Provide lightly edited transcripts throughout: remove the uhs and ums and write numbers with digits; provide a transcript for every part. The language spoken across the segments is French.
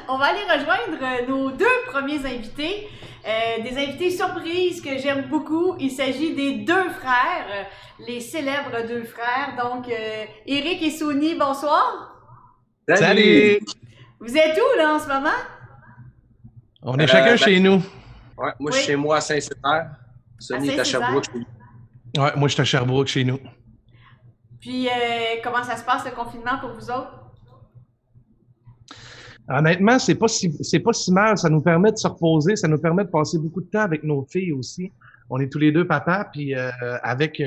on va aller rejoindre nos deux premiers invités. Des invités surprises que j'aime beaucoup. Il s'agit des deux frères, les célèbres deux frères. Donc, Éric et Sony, bonsoir. Salut! Vous êtes où, là, en ce moment? On est chacun chez nous. Ouais, moi, je suis chez moi à Saint-Césaire. Sony est à Sherbrooke. Ouais, moi, je suis à Sherbrooke chez nous. Puis, comment ça se passe, le confinement, pour vous autres? Honnêtement, c'est pas si mal. Ça nous permet de se reposer, ça nous permet de passer beaucoup de temps avec nos filles aussi. On est tous les deux papas, puis avec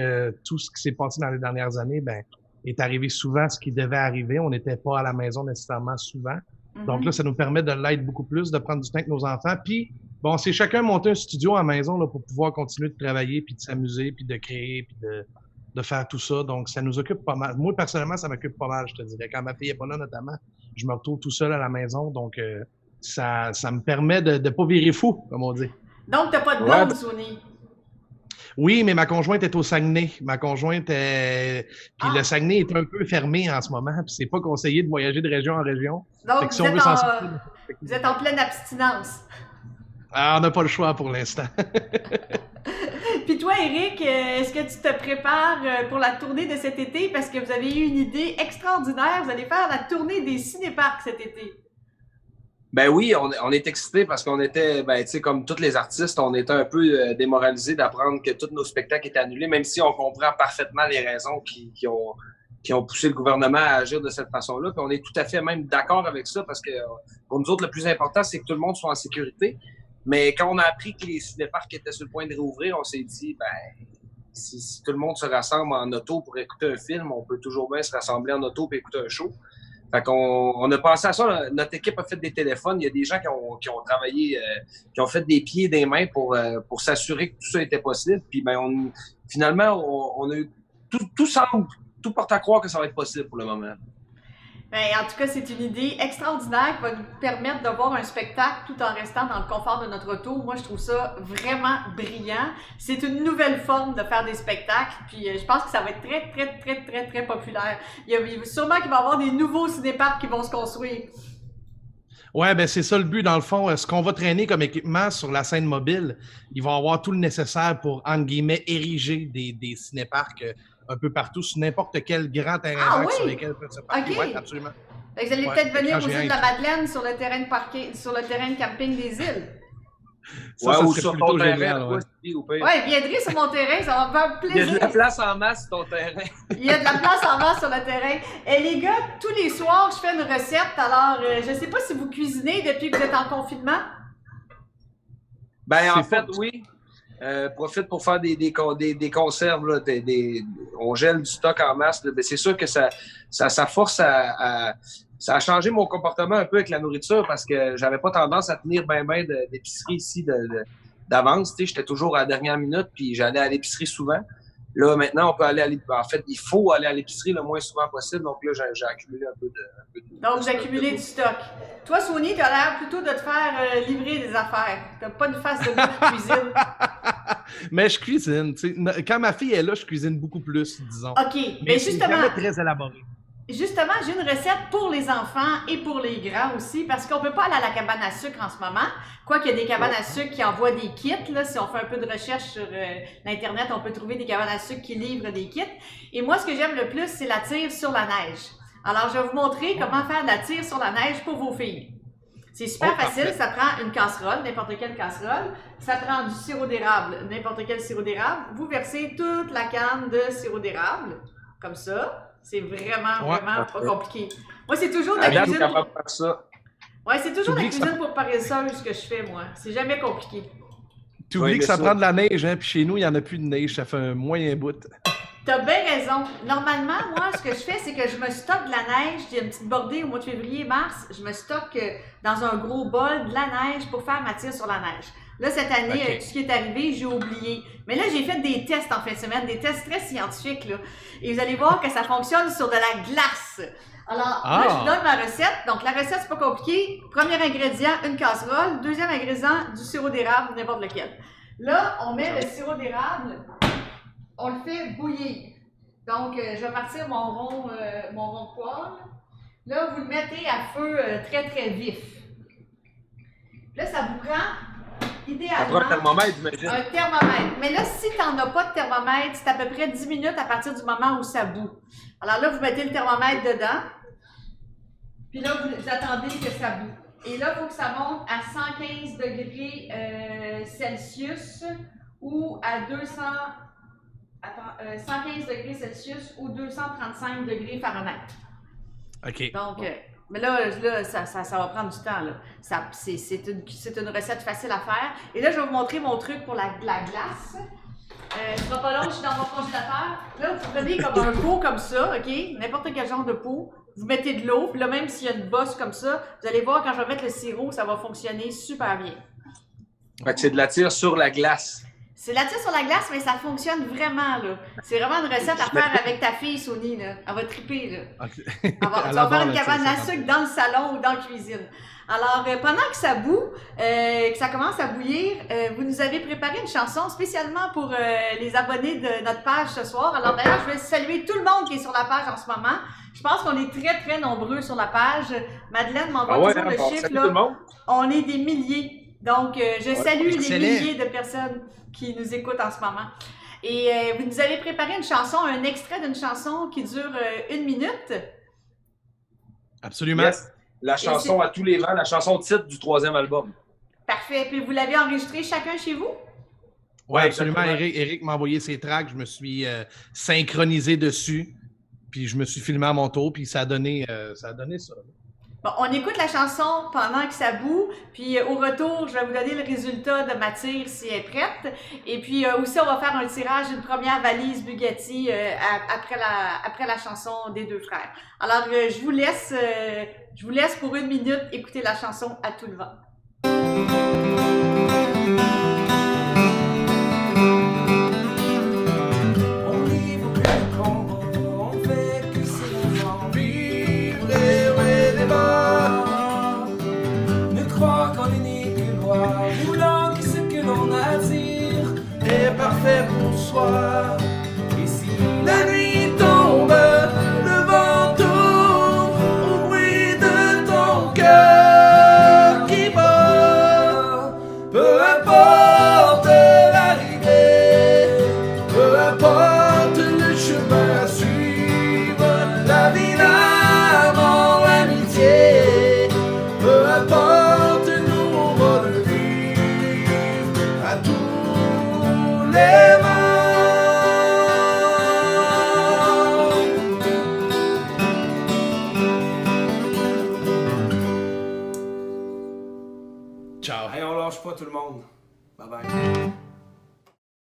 tout ce qui s'est passé dans les dernières années, ben, est arrivé souvent ce qui devait arriver. On n'était pas à la maison nécessairement souvent. Donc là, ça nous permet de l'être beaucoup plus, de prendre du temps avec nos enfants. Puis, bon, c'est chacun monter un studio à la maison là, pour pouvoir continuer de travailler, puis de s'amuser, puis de créer, puis de faire tout ça. Donc, ça nous occupe pas mal. Moi, personnellement, ça m'occupe pas mal, je te dirais. Quand ma fille est pas là, notamment, je me retrouve tout seul à la maison. Donc, ça me permet de pas virer fou, comme on dit. Donc, t'as pas de blonde, Sony? Oui, mais ma conjointe est au Saguenay. Ma conjointe est... Puis le Saguenay est un peu fermé en ce moment. Puis c'est pas conseillé de voyager de région en région. Donc, vous êtes en pleine abstinence. Ah, on n'a pas le choix pour l'instant. Puis toi, Éric, est-ce que tu te prépares pour la tournée de cet été? Parce que vous avez eu une idée extraordinaire. Vous allez faire la tournée des cinéparcs cet été. Ben oui, on est excités parce qu'on était, ben, tu sais, comme tous les artistes, on était un peu démoralisés d'apprendre que tous nos spectacles étaient annulés, même si on comprend parfaitement les raisons qui ont poussé le gouvernement à agir de cette façon-là. Puis on est tout à fait même d'accord avec ça parce que pour nous autres, le plus important, c'est que tout le monde soit en sécurité. Mais quand on a appris que les cinéparcs étaient sur le point de réouvrir, on s'est dit, ben, si tout le monde se rassemble en auto pour écouter un film, on peut toujours bien se rassembler en auto pour écouter un show. Fait qu'on a pensé à ça. Notre équipe a fait des téléphones. Il y a des gens qui ont travaillé, qui ont fait des pieds et des mains pour s'assurer que tout ça était possible. Puis ben finalement, on a eu tout porte à croire que ça va être possible pour le moment. Ben, en tout cas, c'est une idée extraordinaire qui va nous permettre de voir un spectacle tout en restant dans le confort de notre auto. Moi, je trouve ça vraiment brillant. C'est une nouvelle forme de faire des spectacles, puis je pense que ça va être très, très, très, très, très populaire. Il y a sûrement qu'il va y avoir des nouveaux cinéparcs qui vont se construire. Ouais, ben c'est ça le but, dans le fond. Ce qu'on va traîner comme équipement sur la scène mobile, ils vont avoir tout le nécessaire pour, entre guillemets, ériger des cinéparcs un peu partout, sur n'importe quel grand terrain oui? sur lesquels peuvent se parquer. Okay. Oui, absolument. Fait que vous allez peut-être venir aux îles de la Madeleine sur le terrain de camping des îles. Ça ou serait sur plutôt ton terrain, génial, ouais, viendrez sur mon terrain, ça va me faire plaisir. Il y a de la place en masse sur ton terrain. Il y a de la place en masse sur le terrain. Et les gars, tous les soirs, je fais une recette. Alors, je sais pas si vous cuisinez depuis que vous êtes en confinement. Ben, en fait, oui. Profite pour faire des conserves. Là, on gèle du stock en masse. Là. C'est sûr que ça force ça a changé mon comportement un peu avec la nourriture parce que j'avais pas tendance à tenir ben d'épicerie ici d'avance. J'étais toujours à la dernière minute puis j'allais à l'épicerie souvent. Là, maintenant, on peut aller à l'épicerie. En fait, il faut aller à l'épicerie le moins souvent possible. Donc là, j'ai accumulé un peu de Donc, vous accumulez du stock. Toi, Sony, tu as l'air plutôt de te faire livrer des affaires. Tu n'as pas une face de cuisine. Mais je cuisine. Quand ma fille est là, je cuisine beaucoup plus, disons. OK. Mais justement, c'est jamais très élaboré. Justement, j'ai une recette pour les enfants et pour les grands aussi, parce qu'on peut pas aller à la cabane à sucre en ce moment. Quoique il y a des cabanes à sucre qui envoient des kits, là, si on fait un peu de recherche sur l'Internet, on peut trouver des cabanes à sucre qui livrent des kits. Et moi, ce que j'aime le plus, c'est la tire sur la neige. Alors, je vais vous montrer comment faire de la tire sur la neige pour vos filles. C'est super facile, parfait. Ça prend une casserole, n'importe quelle casserole. Ça prend du sirop d'érable, n'importe quel sirop d'érable. Vous versez toute la canne de sirop d'érable, comme ça. C'est vraiment pas compliqué. Moi, c'est toujours de la cuisine. Ouais, c'est toujours de la cuisine pour paresseuse que je fais, moi. C'est jamais compliqué. Tu oublies que ça prend de la neige, hein? Puis chez nous, il n'y en a plus de neige. Ça fait un moyen bout. T'as bien raison. Normalement, moi, ce que je fais, c'est que je me stocke de la neige. J'ai une petite bordée au mois de février, mars. Je me stocke dans un gros bol de la neige pour faire ma tire sur la neige. Là, cette année, avec tout ce qui est arrivé, j'ai oublié. Mais là, j'ai fait des tests en fin de semaine, des tests très scientifiques, là. Et vous allez voir que ça fonctionne sur de la glace. Alors, là, je vous donne ma recette. Donc, la recette, c'est pas compliqué. Premier ingrédient, une casserole. Deuxième ingrédient, du sirop d'érable, n'importe lequel. Là, on met le sirop d'érable, on le fait bouillir. Donc, je vais partir mon rond de poêle. Là, vous le mettez à feu très, très vif. Là, ça vous prend Ça prend idéalement un thermomètre, j'imagine. un thermomètre. Mais là, si tu n'en as pas de thermomètre, c'est à peu près 10 minutes à partir du moment où ça bout. Alors là, vous mettez le thermomètre dedans. Puis là, vous attendez que ça bout. Et là, il faut que ça monte à 115 degrés Celsius ou à 115 degrés Celsius ou 235 degrés Fahrenheit. OK. Donc, mais là ça va prendre du temps. Là. C'est une recette facile à faire. Et là, je vais vous montrer mon truc pour la glace. Ce sera pas long, je suis dans mon congélateur. Là, vous prenez comme un pot comme ça, OK? N'importe quel genre de pot. Vous mettez de l'eau, puis là, même s'il y a une bosse comme ça, vous allez voir, quand je vais mettre le sirop, ça va fonctionner super bien. Fait que c'est de la tire sur la glace. C'est la tire sur la glace, mais ça fonctionne vraiment, là. C'est vraiment une recette à faire avec ta fille, Sony, là. Elle va triper, là. Okay. Tu vas faire une cabane à sucre dans le salon ou dans la cuisine. Alors, pendant que ça bout, que ça commence à bouillir, vous nous avez préparé une chanson spécialement pour les abonnés de notre page ce soir. Alors d'ailleurs, je vais saluer tout le monde qui est sur la page en ce moment. Je pense qu'on est très, très nombreux sur la page. Madeleine m'envoie toujours le chiffre, là. On est des milliers. Donc, je salue les milliers de personnes qui nous écoutent en ce moment. Et vous nous avez préparé une chanson, un extrait d'une chanson qui dure 1 minute. Absolument. Yes. La chanson à tous les vents, la chanson titre du 3e album. Parfait. Puis vous l'avez enregistré chacun chez vous? Oui, absolument. Eric m'a envoyé ses tracks. Je me suis synchronisé dessus. Puis je me suis filmé à mon tour. Puis ça a donné ça. Bon, on écoute la chanson pendant que ça bout, puis au retour, je vais vous donner le résultat de ma tire si elle est prête. Et puis aussi, on va faire un tirage d'une première valise Bugatti après la chanson des deux frères. Alors, je vous laisse pour 1 minute écouter la chanson à tout le vent. Parfait pour soi. Et si la nuit tombe, le vent tourne au bruit de ton cœur qui bat. Peu importe l'arrivée, peu importe le chemin à suivre, la vie, l'amour, l'amitié, peu importe, nous on va le vivre à tous les vents. Ciao. Hey, on lâche pas tout le monde. Bye bye.